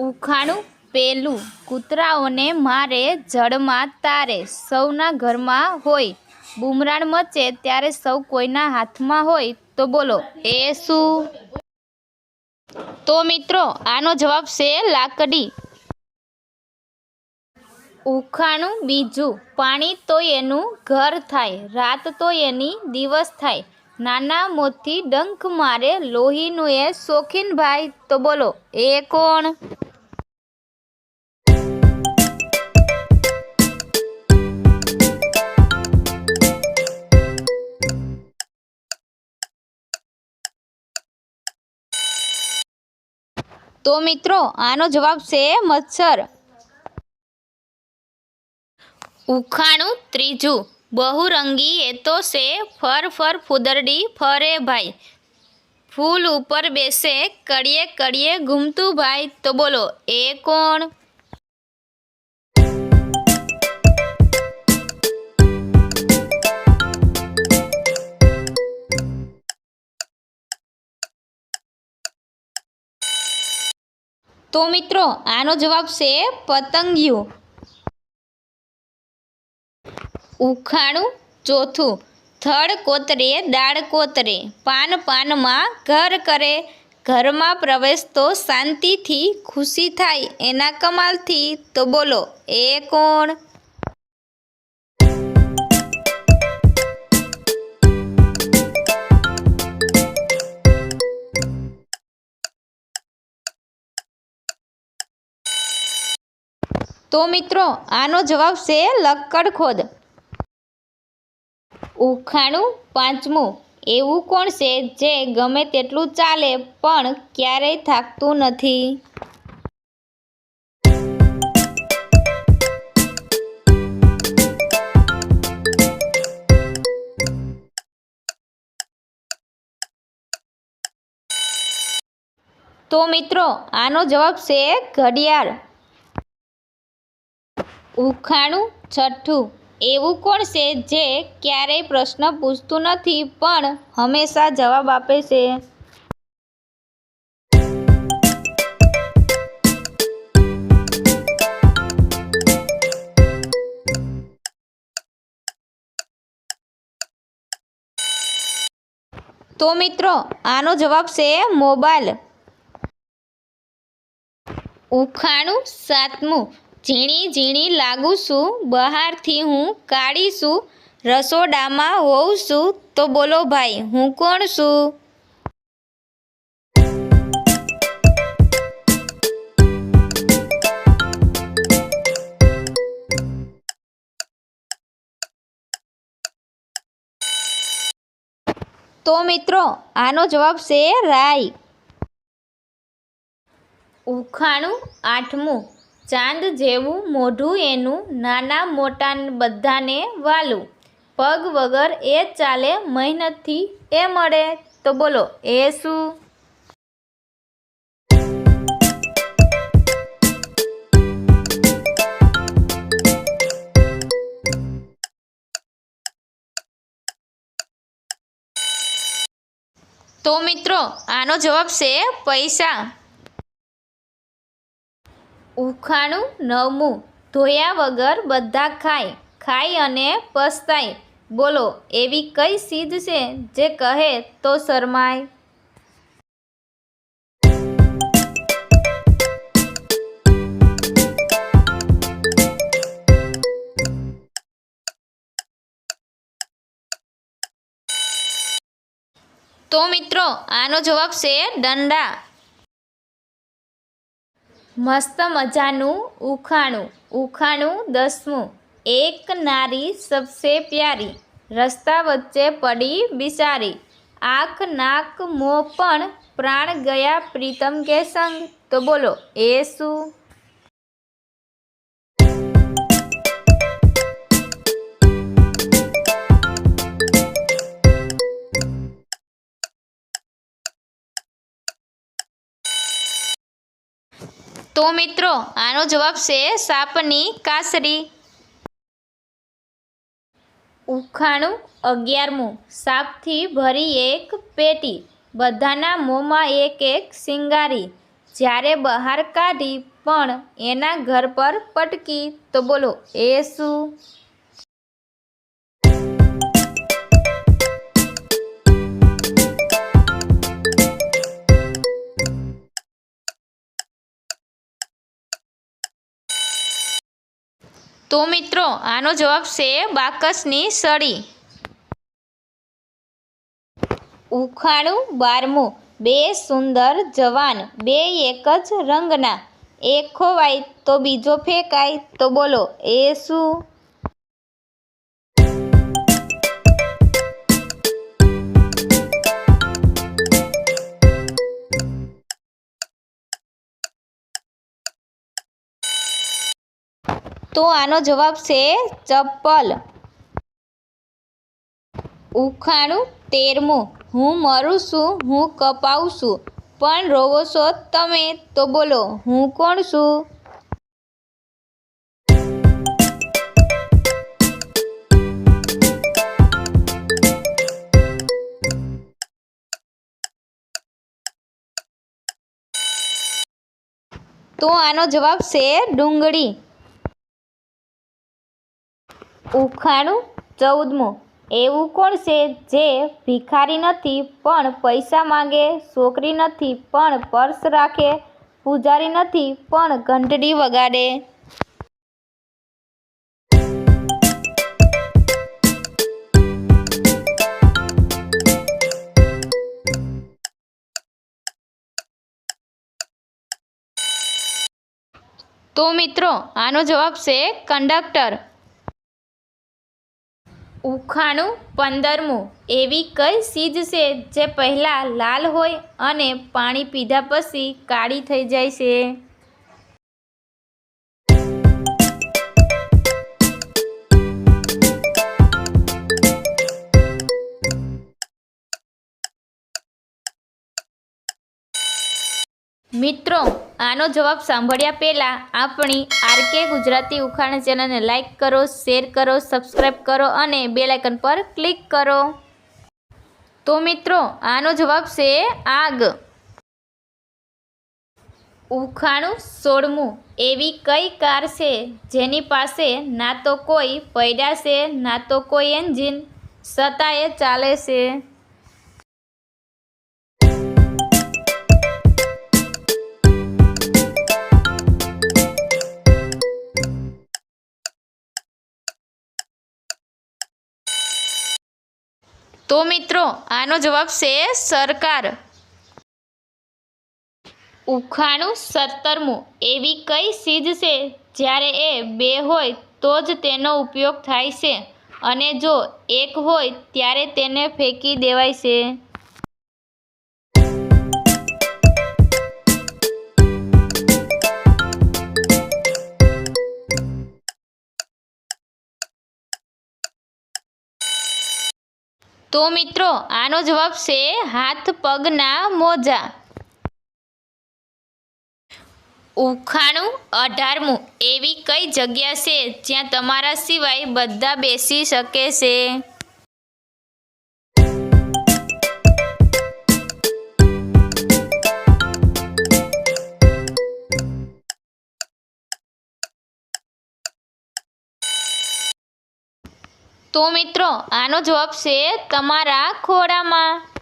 ઉખાણું પેલું, કૂતરાઓને મારે જળમાં તારે, સૌના ઘરમાં હોય, બુમરાણ મચે ત્યારે સૌ કોઈના હાથમાં હોય, તો બોલો એ શું? તો મિત્રો આનો જવાબ છે લાકડી. ઉખાણું બીજું, પાણી તો એનું ઘર થાય, રાત તો એની દિવસ થાય, નાના મોથી ડંખ મારે, લોહીનું એ શોખીન ભાઈ, તો બોલો એ કોણ? તો મિત્રો આનો જવાબ છે મચ્છર. ઉખાણું ત્રીજું, બહુરંગી એ તો છે, ફર ફર ફૂદરડી ફરે ભાઈ, ફૂલ ઉપર બેસે, કડીએ કડીએ ઘૂમતું ભાઈ, તો બોલો એ કોણ? તો મિત્રો આનો જવાબ છે પતંગિયું. ઉખાણું ચોથું, થડ કોતરે દાળ કોતરે, પાન પાનમાં ઘર કરે, ઘરમાં પ્રવેશ તો શાંતિથી, ખુશી થાય એના કમાલથી, તો બોલો એ કોણ? તો મિત્રો આનો જવાબ છે લક્કડખોદ. ઉખાણું પાંચમું, એવું કોણ છે જે ગમે તેટલું ચાલે પણ ક્યારેય થાકતું નથી? તો મિત્રો આનો જવાબ છે ઘડિયાળ. ઉખાણું છઠ્ઠું, એવું કોણ છે જે ક્યારેય પ્રશ્ન પૂછતું નથી પણ હંમેશા જવાબ આપે છે? તો મિત્રો આનો જવાબ છે મોબાઈલ. ઉખાણું સાતમું, ઝીણી ઝીણી લાગુ છું, બહારથી હું કાળી છું, રસોડામાં હોઉં છું, તો બોલો ભાઈ હું કોણ છું? તો મિત્રો આનો જવાબ છે રાઈ. ઉખાણું આઠમું, ચાંદ જેવું મોઢું એનું, નાના મોટા બધાને વાલું, પગ વગર એ ચાલે, મહેનતથી એ મળે, તો બોલો એ શું? તો મિત્રો આનો જવાબ છે પૈસા. ઉખાણું નવમું, ધોયા વગર બધા ખાય, ખાય અને પસ્તાય, બોલો એવી કઈ ચીજ છે જે કહે તો શરમાય? તો મિત્રો આનો જવાબ છે દંડા. મસ્ત મજાનું ઉખાણું. ઉખાણું દસમું, એક નારી સબસે પ્યારી, રસ્તા વચ્ચે પડી બિચારી, આંખ નાક મોં પણ પ્રાણ ગયા પ્રીતમ કે સંગ, તો બોલો એ શું? તો મિત્રો આનો જવાબ છે સાપની કાસરી. ઉખાણું અગિયારમું, સાપથી ભરી એક પેટી, બધાના મોંમાં એક એક સિંગારી, જ્યારે બહાર કાઢી પણ એના ઘર પર પટકી, તો બોલો એ શું? તો મિત્રો આનો જવાબ છે બાકસની સળી. ઉખાણું 12મું. બે સુંદર જવાન, બે એક જ રંગના, એક ખોવાય તો બીજો ફેંકાય, તો બોલો એ શું? તો આનો જવાબ છે ચપ્પલ. ઉખાણું 13મું. હું મરું છું, હું કપાઉં છું, પણ રોવો છો તમે, તો બોલો હું કોણ છું? તો આનો જવાબ છે ડુંગળી. ઉખાણું 14મું. એવું કોણ છે જે ભિખારી નથી પણ પૈસા માંગે, છોકરી નથી પણ પર્સ રાખે, પૂજારી નથી પણ ઘંટડી વગાડે? તો મિત્રો આનો જવાબ છે કંડક્ટર. ઉખાણું 15મું. એવી કઈ ચીજ છે જે પહેલાં લાલ હોય અને પાણી પીધા પછી કાળી થઈ જાય છે? મિત્રો આનો જવાબ સાંભળ્યા પહેલાં આપણી આરકે ગુજરાતી ઉખાણા ચેનલને લાઈક કરો, શેર કરો, સબસ્ક્રાઈબ કરો અને બેલ આઇકન પર ક્લિક કરો. તો મિત્રો આનો જવાબ છે આગ. ઉખાણું 16મું. એવી કઈ કાર છે જેની પાસે ના તો કોઈ પૈડા છે, ના તો કોઈ એન્જિન, છતાં એ ચાલે છે? તો મિત્રો આનો જવાબ છે સરકાર. ઉખાણું 17મું. એવી કઈ ચીજ છે જ્યારે એ બે હોય તો જ તેનો ઉપયોગ થાય છે અને જો એક હોય ત્યારે તેને ફેંકી દેવાય છે? તો મિત્રો આનો જવાબ છે હાથ પગના મોજા. ઉખાણું 18મું. એવી કઈ જગ્યા છે જ્યાં તમારા સિવાય બધા બેસી શકે છે? તો મિત્રો આનો જવાબ છે તમારા ખોળામાં.